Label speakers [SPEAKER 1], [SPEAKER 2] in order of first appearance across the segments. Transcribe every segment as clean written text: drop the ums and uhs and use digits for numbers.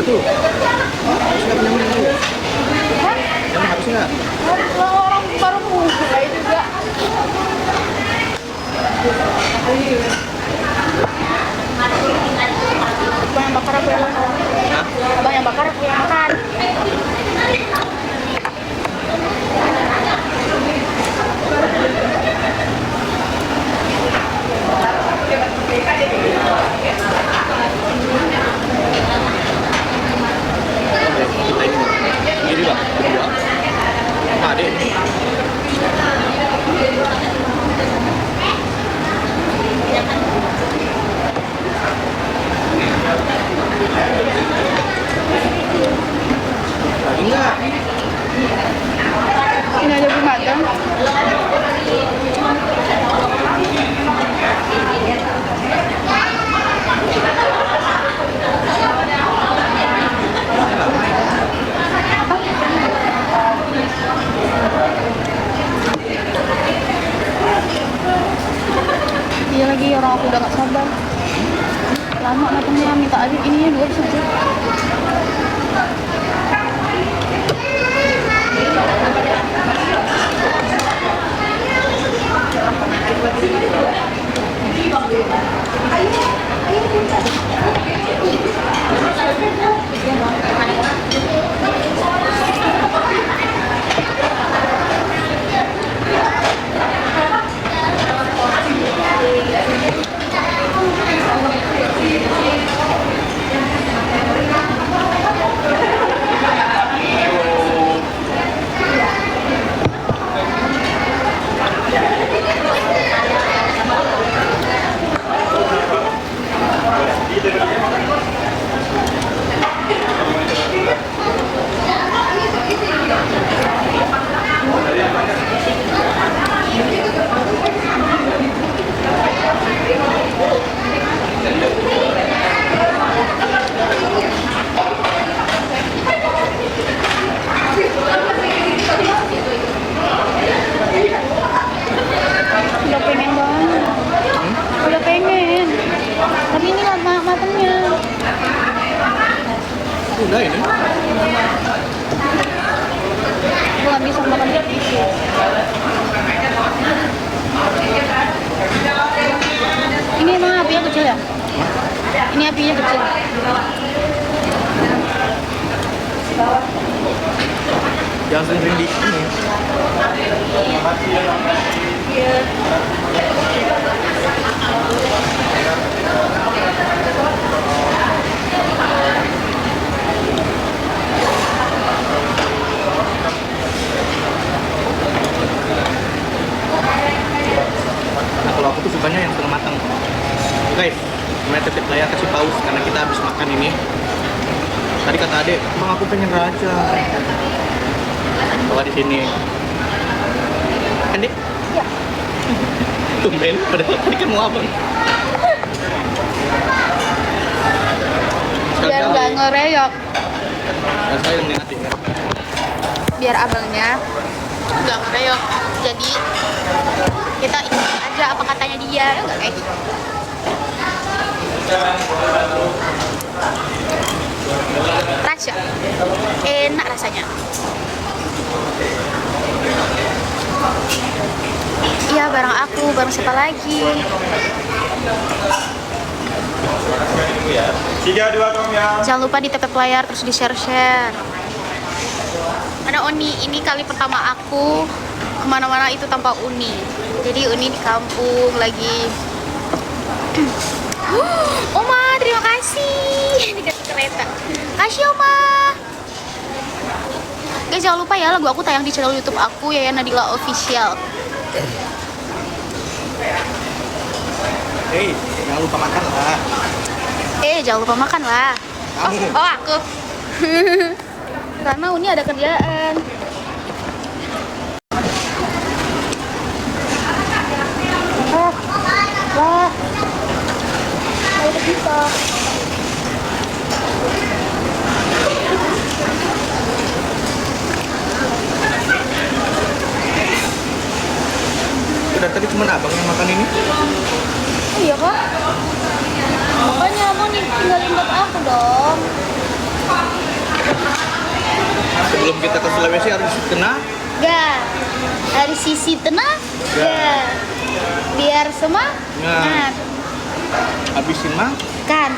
[SPEAKER 1] itu. Harus nggak punya menu ya? Emang harus nggak?
[SPEAKER 2] Orang baru mulai juga. Abang yang bakar aku yang makan.
[SPEAKER 1] Hah?
[SPEAKER 2] Abang yang bakar aku yang makan.
[SPEAKER 1] Kita ini lah, berdua. Nah, deh. Lagi nggak?
[SPEAKER 2] Ini aja belum matang. Iya lagi orang aku udah gak sabar. Lama matangnya, minta adik ininya 2 saja. Udah pengen banget. Udah pengen. Tapi ini lama matangnya.
[SPEAKER 1] Udah ini.
[SPEAKER 2] Gue gak bisa makan sedikit. Ini emang apinya kecil ya? Ini apinya kecil.
[SPEAKER 1] Jangan sering di ini. Nah, kalau aku tuh sukanya yang setengah matang. Guys, kemarin titip Laya kasih paus karena kita habis makan ini. Tadi kata adek, bang aku pengen raja. Bawa di sini. Kan dek?
[SPEAKER 2] Ya.
[SPEAKER 1] Tumben, padahal tadi kan mau abang.
[SPEAKER 2] Biar nggak ngereyok.
[SPEAKER 1] Dan saya yang nanti kan.
[SPEAKER 2] Biar abangnya nggak ngereyok. Jadi kita ikut aja apa katanya dia, ya nggak guys? Raja, enak rasanya. Iya, bareng aku, bareng siapa lagi?
[SPEAKER 3] 3, 2, Tom ya.
[SPEAKER 2] Jangan lupa di tap layar terus di share. Ada Uni, ini kali pertama aku kemana-mana itu tanpa Uni. Jadi Uni di kampung lagi. Oma, terima kasih dikasih kereta. Kasih Oma. Guys, jangan lupa ya, lagu aku tayang di channel YouTube aku ya, Nadila Official.
[SPEAKER 1] Hei, jangan lupa makan lah.
[SPEAKER 2] Jangan lupa makan lah.
[SPEAKER 1] Kamu.
[SPEAKER 2] Oh aku. Karena Uni ada kerjaan. Wah. Udah bisa.
[SPEAKER 1] Udah tadi cuma abang yang makan ini.
[SPEAKER 2] Iya kak. Makanya abang tinggalin buat aku dong.
[SPEAKER 1] Sebelum kita ke Sulawesi harus kena
[SPEAKER 2] Ga. Dari sisi tenang. Ga. Biar semangat.
[SPEAKER 1] habisin mah.
[SPEAKER 2] Kan.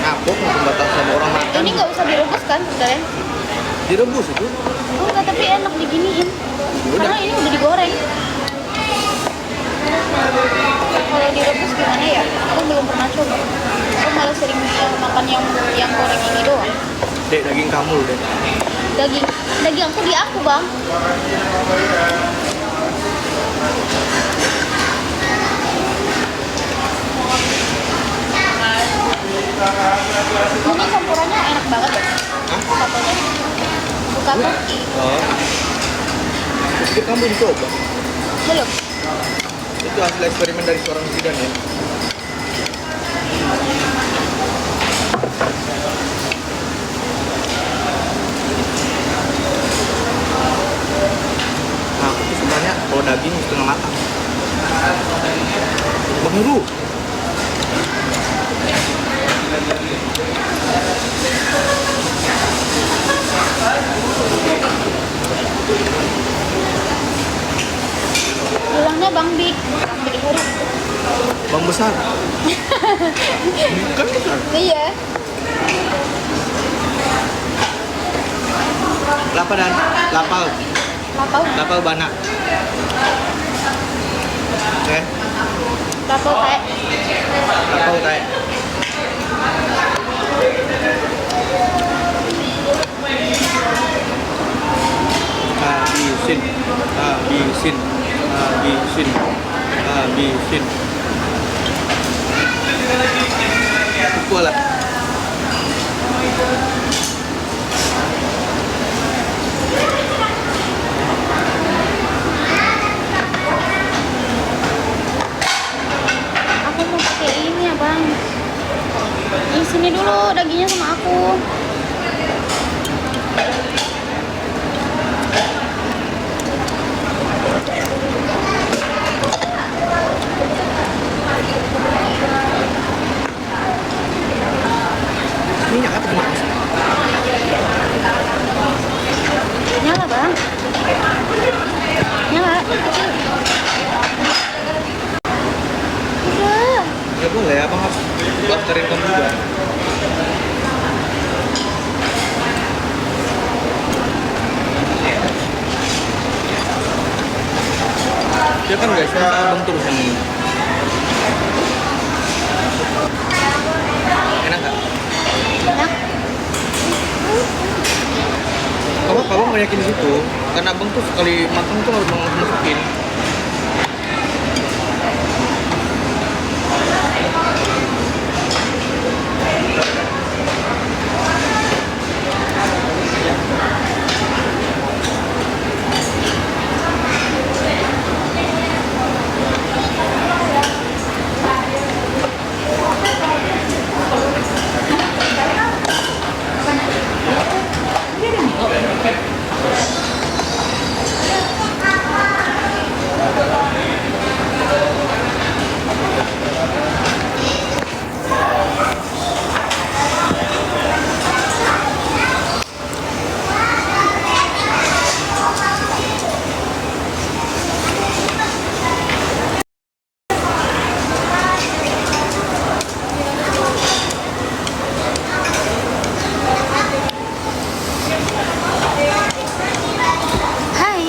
[SPEAKER 1] Ngapok pembatas sama orang makan.
[SPEAKER 2] Ini nggak usah direbus kan sebenarnya?
[SPEAKER 1] Direbus itu.
[SPEAKER 2] Oh enggak, tapi enak diginiin.
[SPEAKER 1] Udah.
[SPEAKER 2] Karena ini udah digoreng. Kalau direbus gimana ya? Aku belum pernah coba. Aku malah sering makan yang goreng ini doang.
[SPEAKER 1] Dek, daging kamu deh.
[SPEAKER 2] Daging aku di aku, Bang. Ini campurannya enak banget ya. Satunya. Buka tuh.
[SPEAKER 1] Oh. Jadi kamu dicoba.
[SPEAKER 2] Belum.
[SPEAKER 1] Itu hasil eksperimen dari seorang bidan ya. Nah, aku tuh sebenarnya kalau daging setengah matang. Bang Nuru.
[SPEAKER 2] Bilangnya Bang Big Heru.
[SPEAKER 1] Bang besar. Bukan besar.
[SPEAKER 2] Iya.
[SPEAKER 1] Lapa dan lapal. Lapal bana. Oke.
[SPEAKER 2] Lapau kayak
[SPEAKER 1] Lapal kayak. Habisin. Kuala.
[SPEAKER 2] aku mau pakai ini ya Bang. Di sini dulu dagingnya sama aku.
[SPEAKER 1] Minyak apa tuh?
[SPEAKER 2] Nyala Bang. Nyala. Udah.
[SPEAKER 1] Ya boleh, abang harus daftarin kamu juga. Ya kan guys, minta abang terus yang ini. Enak nggak?
[SPEAKER 2] Enak.
[SPEAKER 1] Kamu abang banyakin di situ, karena abang tuh sekali matang tuh harus masukin.
[SPEAKER 2] Hai.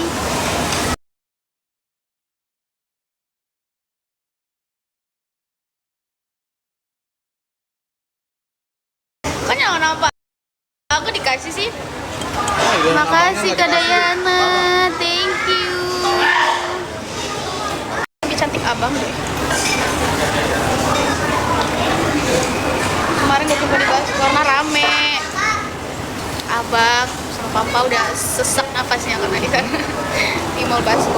[SPEAKER 2] Kok nyala kenapa? Aku dikasih sih. Makasih Kak Dayana. Thank you. Lebih cantik abang deh. Kemarin gak coba dibahas karena rame. Abang sama papa udah sesek nafasnya karena di sana di Mall Basco.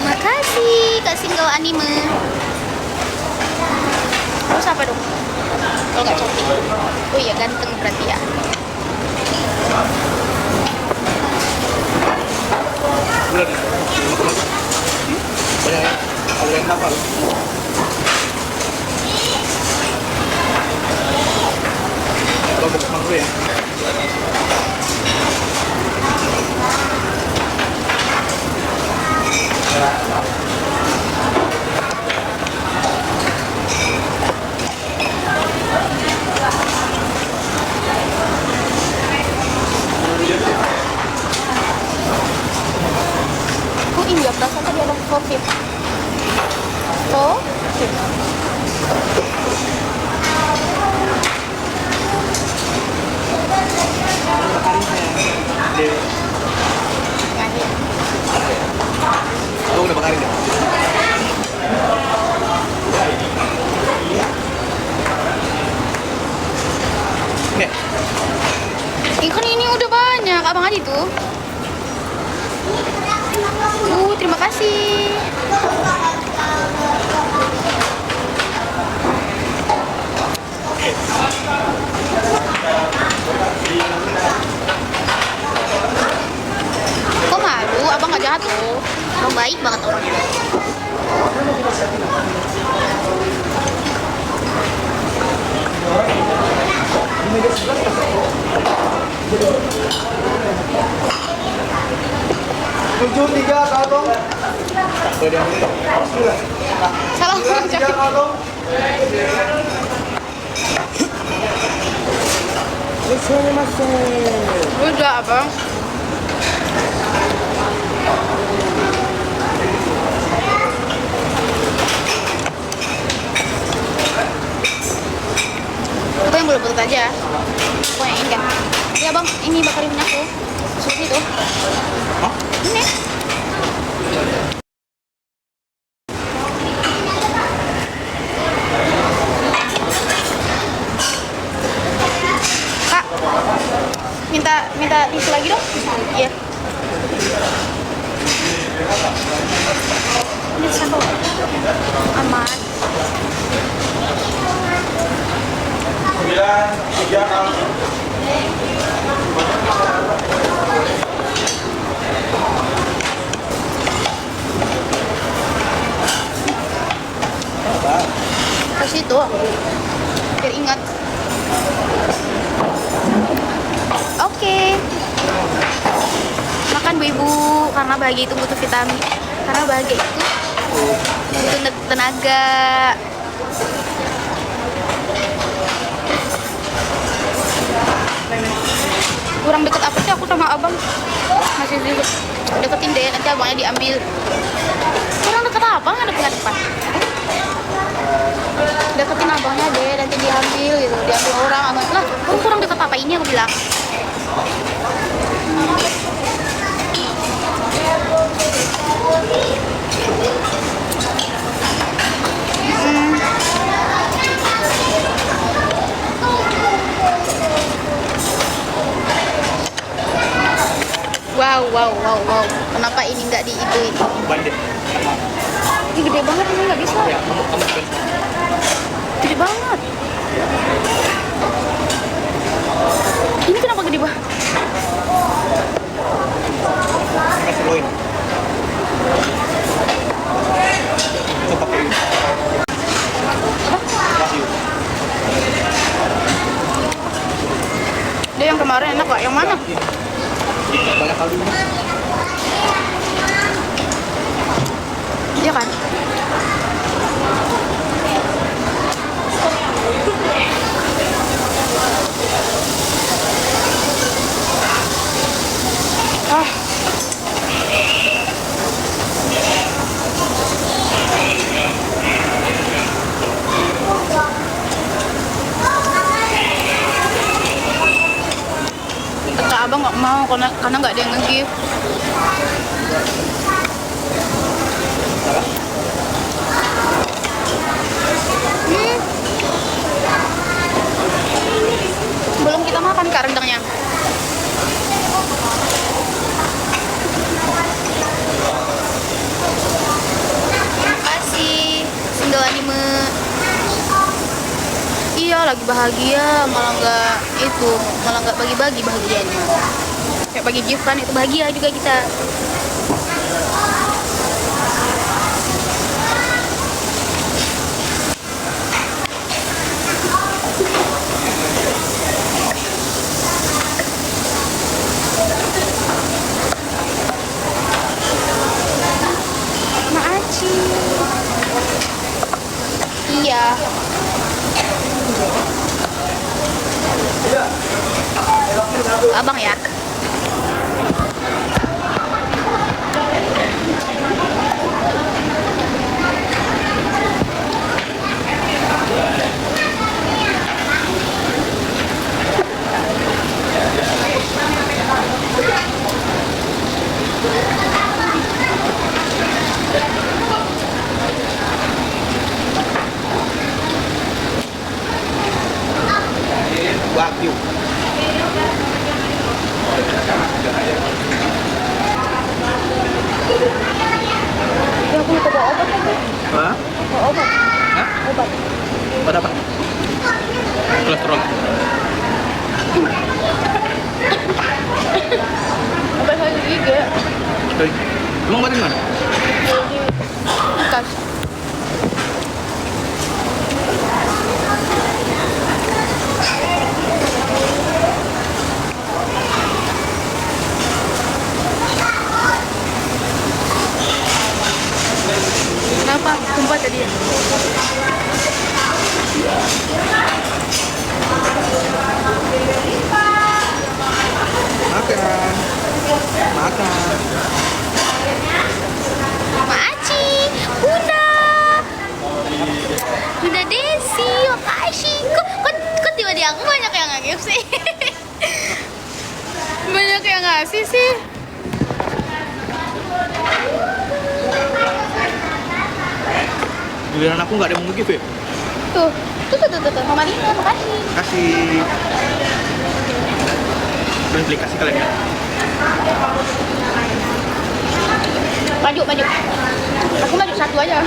[SPEAKER 2] Makasih Kak Single Anime. Terus apa dong? Kalau nggak cantik. Oh iya ganteng berarti ya.
[SPEAKER 1] Udah deh. Banyak ya. Ada yang hafal. Bagus mangga ya.
[SPEAKER 2] Oh iya, perasaan tadi ada COVID. Oh,
[SPEAKER 1] Dewi.
[SPEAKER 2] nggak.
[SPEAKER 1] Oh, udah bakarin ya? Nih,
[SPEAKER 2] Ikan ini udah banyak, abang Adi tuh. Terima kasih. Kok malu? Abang nggak jahat loh. Abang baik banget orangnya.
[SPEAKER 3] Tujuh tiga kaltong.
[SPEAKER 1] boleh diambil.
[SPEAKER 2] Salah
[SPEAKER 3] Tiga kaltong.
[SPEAKER 2] Udah abang. Coba yang bulat-bulat aja. Aku yang ini kan. Ya bang, ini bakar minyak tuh. Seperti itu.
[SPEAKER 1] Hah?
[SPEAKER 2] Ini. Kak, minta tisu lagi dong. Iya. Ini satu. Aman.
[SPEAKER 3] Sembilan tiga kaltong.
[SPEAKER 2] Ke situ. Biar ingat. Oke. Makan Bu Ibu karena bahagia itu butuh vitamin. Karena bahagia itu butuh tenaga. Kurang deket apa sih aku sama abang? Masih deketin deh, nanti abangnya diambil. Kurang deket apa? Nggak depan. Deketin abangnya deh, nanti diambil gitu, diambil orang. Abang lah, kamu kurang deket apa ini aku bilang. Wow. Kenapa ini nggak di itu ini?
[SPEAKER 1] Bandit.
[SPEAKER 2] Ini gede banget, ini nggak bisa.
[SPEAKER 1] Ya, kamu kan.
[SPEAKER 2] Gede banget. Ini kenapa gede banget?
[SPEAKER 1] Kasih loin. Itu pakai ini. Kasih.
[SPEAKER 2] Dia yang kemarin enak kok, yang mana?
[SPEAKER 1] Banyak kali.
[SPEAKER 2] Iya kan? Ah. Kata abang nggak mau karena nggak ada yang nge-gift. Belum kita makan kak rendangnya. Indo anime. Iya, lagi bahagia, malah nggak bagi-bagi bahagianya. Kayak bagi gift kan, itu bahagia juga kita. Maaci. Iya. Abang ya.
[SPEAKER 1] Wagyu.
[SPEAKER 2] Ya aku lupa bawa obat lagi.
[SPEAKER 1] Hah?
[SPEAKER 2] Bawa obat.
[SPEAKER 1] Hah?
[SPEAKER 2] Obat.
[SPEAKER 1] Pada apa? Kolesterol.
[SPEAKER 2] Obat saya gigi.
[SPEAKER 1] Oke. Emang badan mana?
[SPEAKER 2] Jadi bekas. Kenapa? Sumpah tadi ya?
[SPEAKER 1] Makan. Makan.
[SPEAKER 2] Maci, Bunda. Bunda Desi, makasih. Kok tiba-tiba aku banyak yang ngasih sih? Banyak yang ngasih sih.
[SPEAKER 1] Giliran aku nggak ada yang mau gift ya?
[SPEAKER 2] Tuh. Mama Lina, makasih.
[SPEAKER 1] Kasih. Implikasi kalian ya?
[SPEAKER 2] Maju. Aku maju satu aja.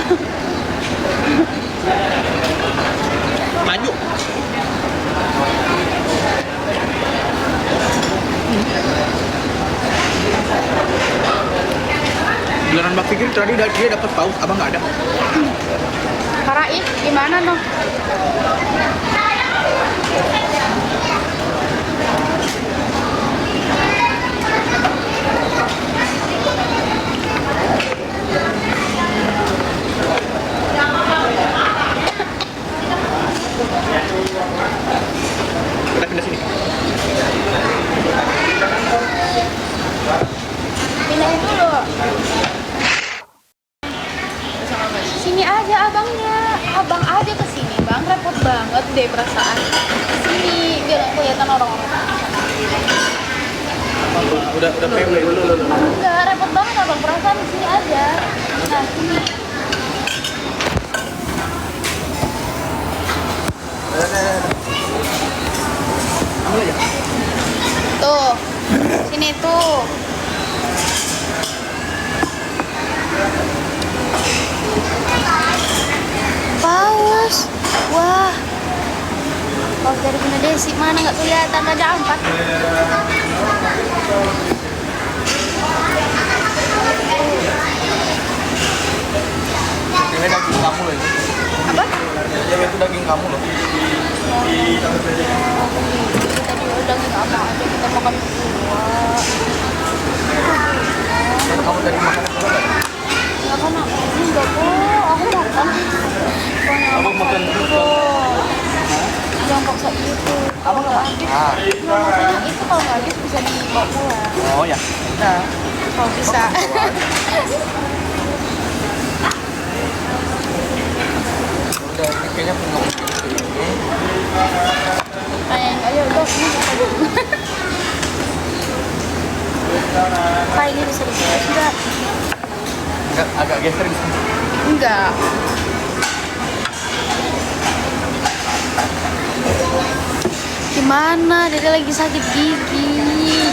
[SPEAKER 1] Maju. Giliran Mbak Fikri tadi dia dapat paus, abang nggak ada.
[SPEAKER 2] Faraid, gimana noh?
[SPEAKER 1] Kita pindah sini.
[SPEAKER 2] Pindahin dulu. Sini aja abangnya. Abang aja ke sini, Bang. Repot banget deh perasaan. Sini biar aku kelihatan orang-orang.
[SPEAKER 1] Udah PW.
[SPEAKER 2] Enggak, repot banget abang perasaan di sini aja. Nah, sini.
[SPEAKER 1] Ambil aja.
[SPEAKER 2] Tuh. Sini tuh. Paus. Wah. Paus dari Bunda Desi mana nggak kelihatan, ada 4.
[SPEAKER 1] Ini daging kamu loh ini.
[SPEAKER 2] Apa?
[SPEAKER 1] Ya itu daging kamu loh.
[SPEAKER 2] Tadi udah nggak apa aja kita makan berdua.
[SPEAKER 1] Dan kamu tadi makan apa enggak?
[SPEAKER 2] Nggak kan aku enggak kok. Aku makan.
[SPEAKER 1] Abang makan
[SPEAKER 2] itu. Yang paksa itu.
[SPEAKER 1] Abang nggak
[SPEAKER 2] habis.
[SPEAKER 1] Ah.
[SPEAKER 2] Nggak maksudnya itu kalau nggak habis bisa dibawa pulang.
[SPEAKER 1] Oh ya.
[SPEAKER 2] Nah, kalau bisa.
[SPEAKER 1] Udah ini kayaknya punya ini.
[SPEAKER 2] Tanyain aja udah ini apa? Pak ini bisa dibuat enggak?
[SPEAKER 1] Enggak, agak geser di sini.
[SPEAKER 2] Enggak. Gimana? Dede lagi sakit gigi.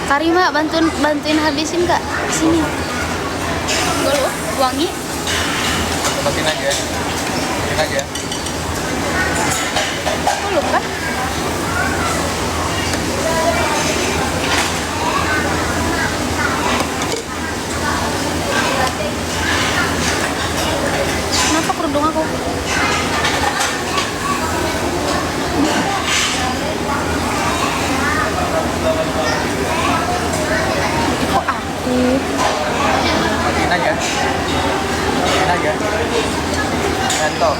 [SPEAKER 2] Karima bantuin habisin Kak. Sini. Enggak loh, wangi.
[SPEAKER 1] Lepasin aja. Lepasin aja.
[SPEAKER 2] Belum kan? Kenapa kerudung aku? Kok aku?
[SPEAKER 1] Lepasin aja. Lepasin aja. Ngantor.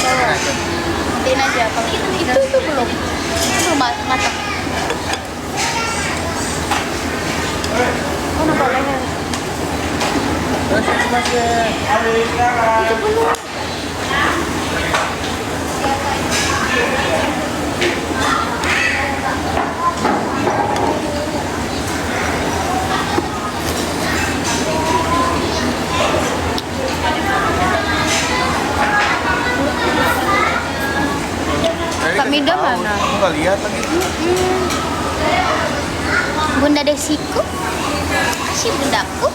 [SPEAKER 1] Lepasin aja.
[SPEAKER 2] Matiin aja apa? Itu belum. Belum matang. Oh, nampak leher.
[SPEAKER 1] Terus masih.
[SPEAKER 2] Itu belum. Kak Mida mana?
[SPEAKER 1] Aku nggak lihat lagi.
[SPEAKER 2] Bunda Desiku, si bundaku.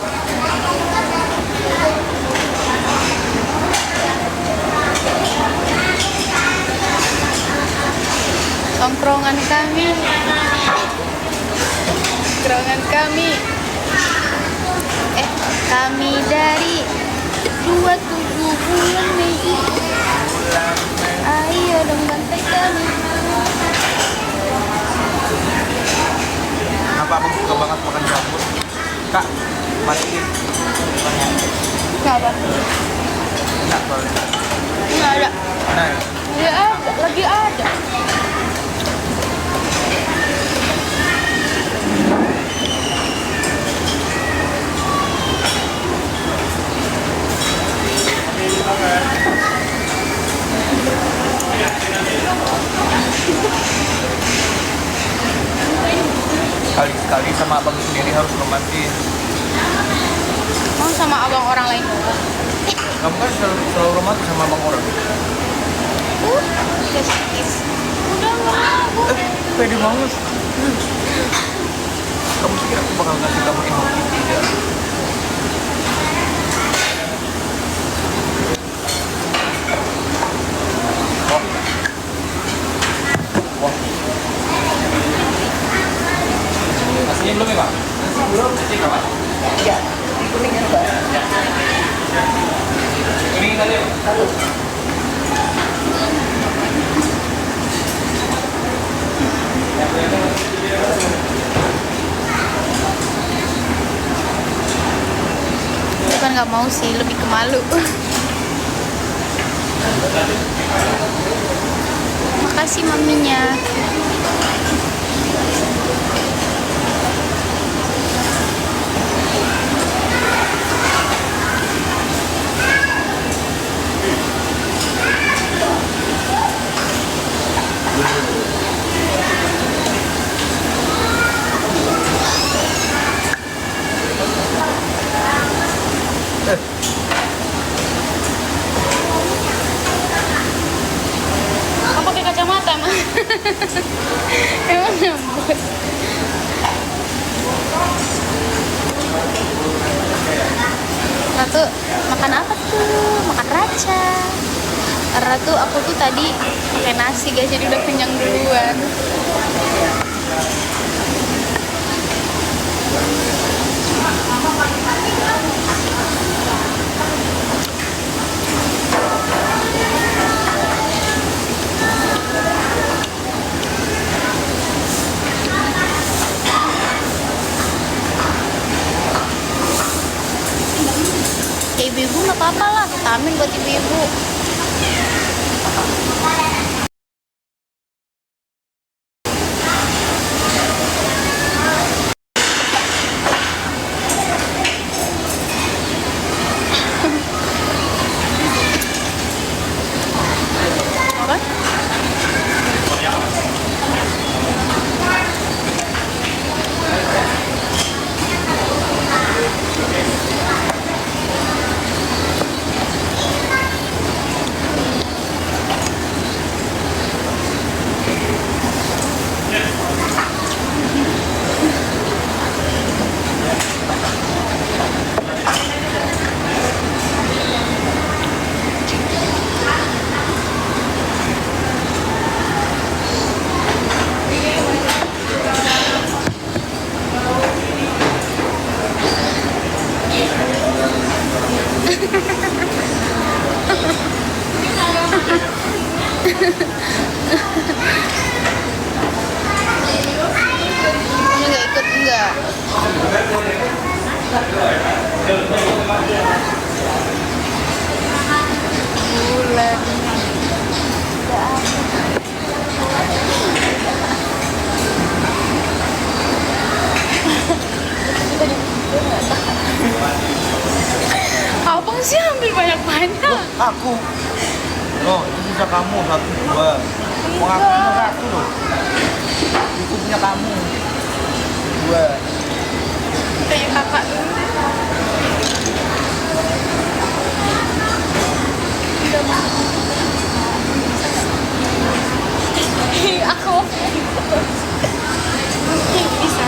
[SPEAKER 2] Tongkrongan kami. Kami dari 27 bulan Mei. Ayo dong bantai kami.
[SPEAKER 1] Kenapa aku suka banget makan jamur? Kak, matiin.
[SPEAKER 2] Kenapa?
[SPEAKER 1] Enggak, soalnya.
[SPEAKER 2] Nggak ada.
[SPEAKER 1] Nah,
[SPEAKER 2] Ya ada, lagi ada.
[SPEAKER 1] sekali-sekali sama abang sendiri harus romantis.
[SPEAKER 2] Mau sama abang orang lain doang.
[SPEAKER 1] Kamu kan selalu romantis sama abang orang.
[SPEAKER 2] Kiss. Udah nggak mau.
[SPEAKER 1] Pede banget. Kamu pikir aku bakal ngasih kamu info gitu ya? Wah. Nasinya belum ya, Pak? Nasi belum. Nasi kapan? Iya. Kuningnya, Pak. Ya. Kuning aja, Pak.
[SPEAKER 2] Bukan nggak mau sih, lebih ke malu. Makasih maminya. Kamu pakai kacamata mah? Emang nyambut. Ratu makan apa tuh? Makan raca. Karena tuh aku tuh tadi pakai nasi guys, jadi udah kenyang duluan. Ya ibu-ibu nggak apa-apa lah, vitamin buat ibu-ibu. Apa? Bulan. Abang sih ambil banyak-banyak.
[SPEAKER 1] Aku. Oh, itu bisa kamu satu dua. Mau aku cuma satu loh. Itu punya kamu. Dua.
[SPEAKER 2] Kayak kakak dulu. Aku bisa.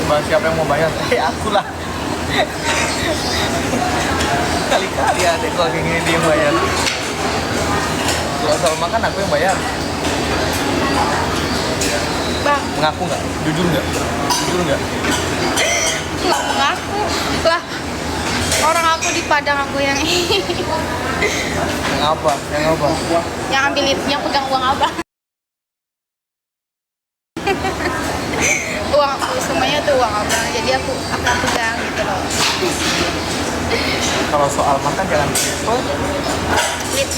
[SPEAKER 1] Coba siapa yang mau bayar? Aku lah. Kali-kali ada kalau kayak gini dia yang bayar. Kalau soal makan aku yang bayar.
[SPEAKER 2] Bang,
[SPEAKER 1] Mengaku nggak? Jujur nggak? Jujur nggak?
[SPEAKER 2] nggak mengaku lah. Orang aku di Padang, aku yang
[SPEAKER 1] Yang apa? Yang apa?
[SPEAKER 2] yang ambilin, yang pegang uang abang. Uang aku semuanya tuh uang abang, jadi aku pegang gitu loh.
[SPEAKER 1] Kalau soal makan jangan gitu.
[SPEAKER 2] Split.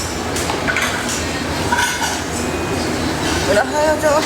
[SPEAKER 1] Udah ayo coba.